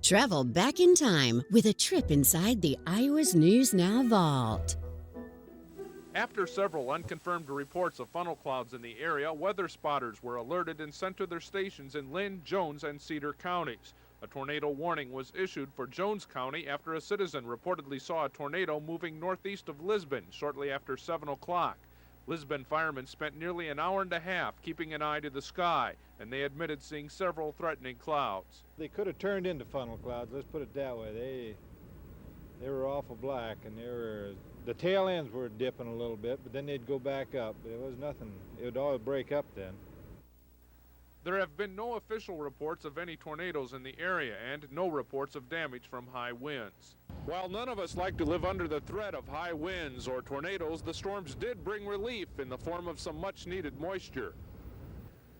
Travel back in time with a trip inside the Iowa's News Now vault. After several unconfirmed reports of funnel clouds in the area, weather spotters were alerted and sent to their stations in Lynn, Jones, and Cedar counties. A tornado warning was issued for Jones County after a citizen reportedly saw a tornado moving northeast of Lisbon shortly after 7 o'clock. Lisbon firemen spent nearly an hour and a half keeping an eye to the sky, and they admitted seeing several threatening clouds. They could have turned into funnel clouds, let's put it that way. They were awful black, and the tail ends were dipping a little bit, but then they'd go back up. It was nothing. It would all break up then. There have been no official reports of any tornadoes in the area and no reports of damage from high winds. While none of us like to live under the threat of high winds or tornadoes, the storms did bring relief in the form of some much-needed moisture.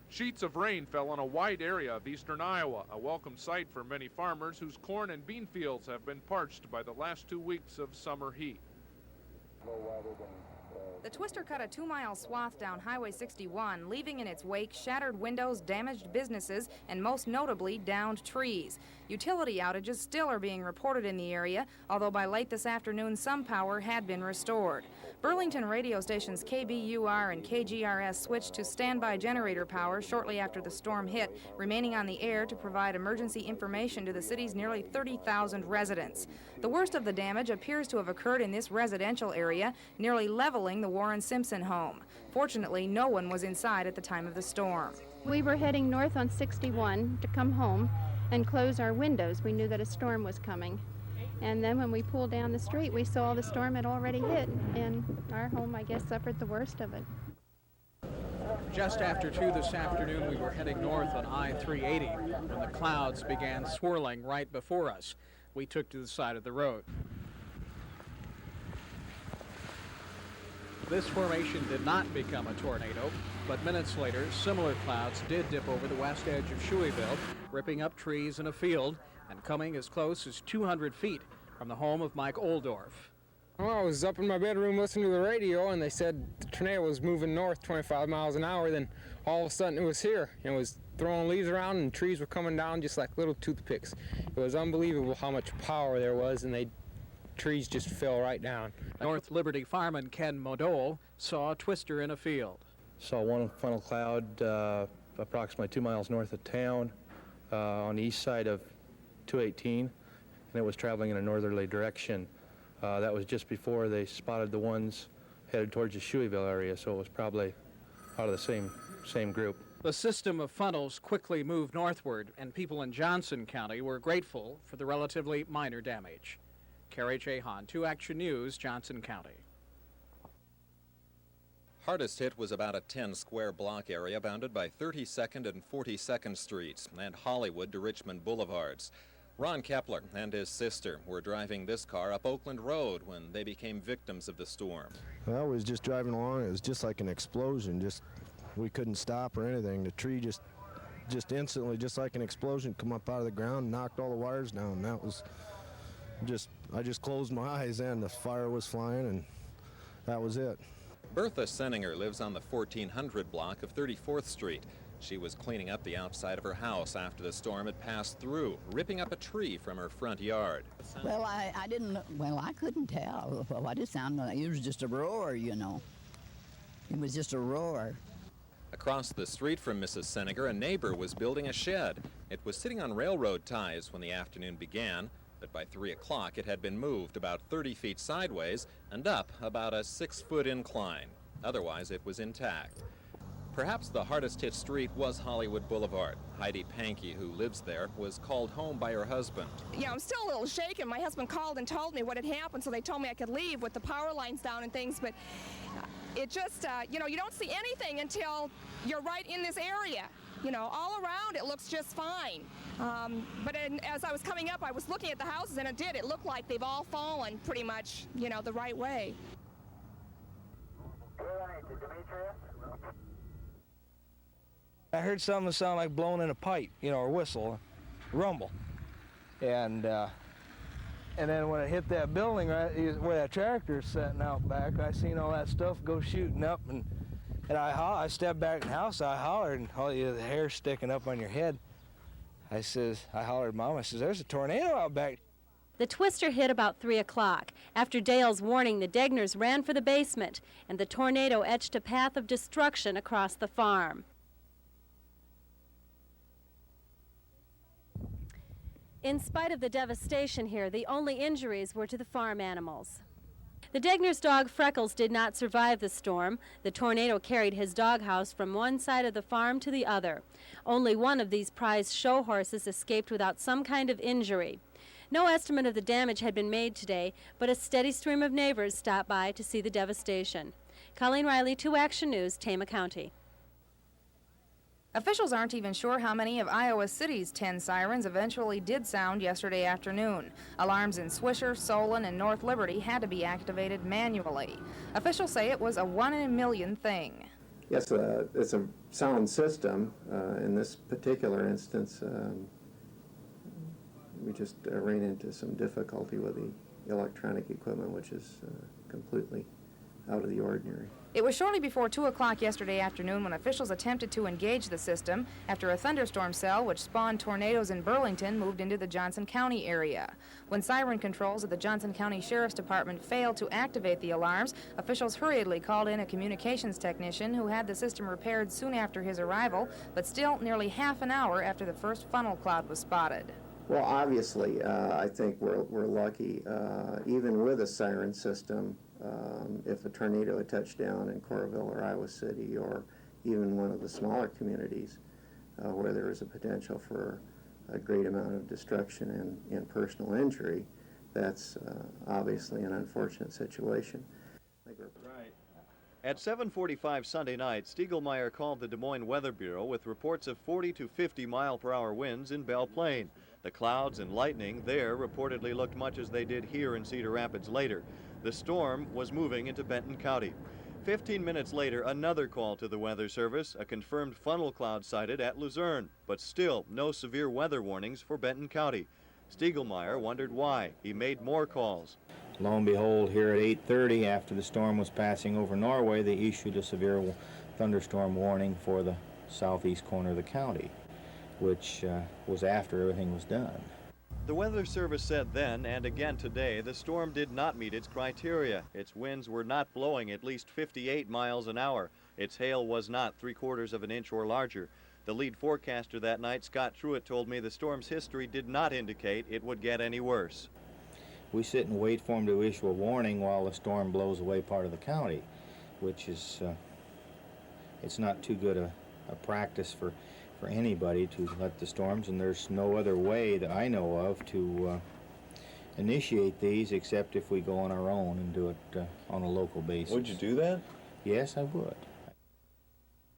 Sheets of rain fell on a wide area of eastern Iowa, a welcome sight for many farmers whose corn and bean fields have been parched by the last 2 weeks of summer heat. The twister cut a 2-mile swath down Highway 61, leaving in its wake shattered windows, damaged businesses, and most notably, downed trees. Utility outages still are being reported in the area, although by late this afternoon, some power had been restored. Burlington radio stations KBUR and KGRS switched to standby generator power shortly after the storm hit, remaining on the air to provide emergency information to the city's nearly 30,000 residents. The worst of the damage appears to have occurred in this residential area, nearly leveling the Warren Simpson home. Fortunately, no one was inside at the time of the storm. We were heading north on 61 to come home and close our windows. We knew that a storm was coming. And then when we pulled down the street, we saw the storm had already hit, and our home, I guess, suffered the worst of it. Just after 2 this afternoon, we were heading north on I-380 when the clouds began swirling right before us. We took to the side of the road. This formation did not become a tornado, but minutes later, similar clouds did dip over the west edge of Shueyville, ripping up trees in a field and coming as close as 200 feet from the home of Mike Oldorf. Well, I was up in my bedroom listening to the radio, and they said the tornado was moving north 25 miles an hour. Then all of a sudden it was here. It was throwing leaves around, and trees were coming down just like little toothpicks. It was unbelievable how much power there was, and trees just fell right down. North Liberty fireman Ken Modole saw a twister in a field. Saw one funnel cloud approximately 2 miles north of town on the east side of 218, and it was traveling in a northerly direction. That was just before they spotted the ones headed towards the Shueyville area, so it was probably out of the same group. The system of funnels quickly moved northward, and people in Johnson County were grateful for the relatively minor damage. Kerry Jahan, 2 Action News, Johnson County. Hardest hit was about a 10-square block area bounded by 32nd and 42nd Streets and Hollywood to Richmond Boulevards. Ron Kepler and his sister were driving this car up Oakland Road when they became victims of the storm. Well, I was just driving along. It was just like an explosion. We couldn't stop or anything. The tree just instantly, just like an explosion, come up out of the ground, knocked all the wires down. That was I just closed my eyes and the fire was flying, and that was it. Bertha Senninger lives on the 1400 block of 34th Street. She was cleaning up the outside of her house after the storm had passed through, ripping up a tree from her front yard. Well, I couldn't tell what it sounded like. It was just a roar, you know. It was just a roar. Across the street from Mrs. Senninger, a neighbor was building a shed. It was sitting on railroad ties when the afternoon began, but by 3 o'clock it had been moved about 30 feet sideways and up about a 6-foot incline. Otherwise, it was intact. Perhaps the hardest hit street was Hollywood Boulevard. Heidi Pankey, who lives there, was called home by her husband. Yeah, I'm still a little shaken. My husband called and told me what had happened, so they told me I could leave with the power lines down and things, but it just, you don't see anything until you're right in this area. All around it looks just fine. But as I was coming up, I was looking at the houses, and it looked like they've all fallen pretty much, the right way. I heard something sound like blowing in a pipe, or whistle, rumble. And then when it hit that building right where that tractor is sitting out back, I seen all that stuff go shooting up, and I stepped back in the house, I hollered, and all the hair sticking up on your head. I hollered, Mom, I says, there's a tornado out back. The twister hit about 3 o'clock. After Dale's warning, the Degners ran for the basement, and the tornado etched a path of destruction across the farm. In spite of the devastation here, the only injuries were to the farm animals. The Degners' dog Freckles did not survive the storm. The tornado carried his doghouse from one side of the farm to the other. Only one of these prized show horses escaped without some kind of injury. No estimate of the damage had been made today, but a steady stream of neighbors stopped by to see the devastation. Colleen Riley, 2 Action News, Tama County. Officials aren't even sure how many of Iowa City's 10 sirens eventually did sound yesterday afternoon. Alarms in Swisher, Solon, and North Liberty had to be activated manually. Officials say it was a 1 in a million thing. Yes, it's a sound system. In this particular instance, we just ran into some difficulty with the electronic equipment, which is completely out of the ordinary. It was shortly before 2 o'clock yesterday afternoon when officials attempted to engage the system after a thunderstorm cell which spawned tornadoes in Burlington moved into the Johnson County area. When siren controls at the Johnson County Sheriff's Department failed to activate the alarms, officials hurriedly called in a communications technician who had the system repaired soon after his arrival, but still nearly half an hour after the first funnel cloud was spotted. Well, obviously, I think we're lucky. Even with a siren system, if a tornado had touched down in Coralville or Iowa City or even one of the smaller communities where there is a potential for a great amount of destruction and personal injury, that's obviously an unfortunate situation. Right. At 7:45 Sunday night, Stiegelmeyer called the Des Moines Weather Bureau with reports of 40 to 50 mile-per-hour winds in Belle Plaine. The clouds and lightning there reportedly looked much as they did here in Cedar Rapids later. The storm was moving into Benton County. 15 minutes later, another call to the Weather Service, a confirmed funnel cloud sighted at Luzerne, but still no severe weather warnings for Benton County. Stiegelmeyer wondered why. He made more calls. Lo and behold, here at 8:30, after the storm was passing over Norway, they issued a severe thunderstorm warning for the southeast corner of the county, which was after everything was done. The Weather Service said then and again today the storm did not meet its criteria. Its winds were not blowing at least 58 miles an hour. Its hail was not 3/4 of an inch or larger. The lead forecaster that night, Scott Truitt, told me the storm's history did not indicate it would get any worse. We sit and wait for them to issue a warning while the storm blows away part of the county, which is, it's not too good a practice for anybody to let the storms, and there's no other way that I know of to initiate these except if we go on our own and do it on a local basis. Would you do that? Yes, I would.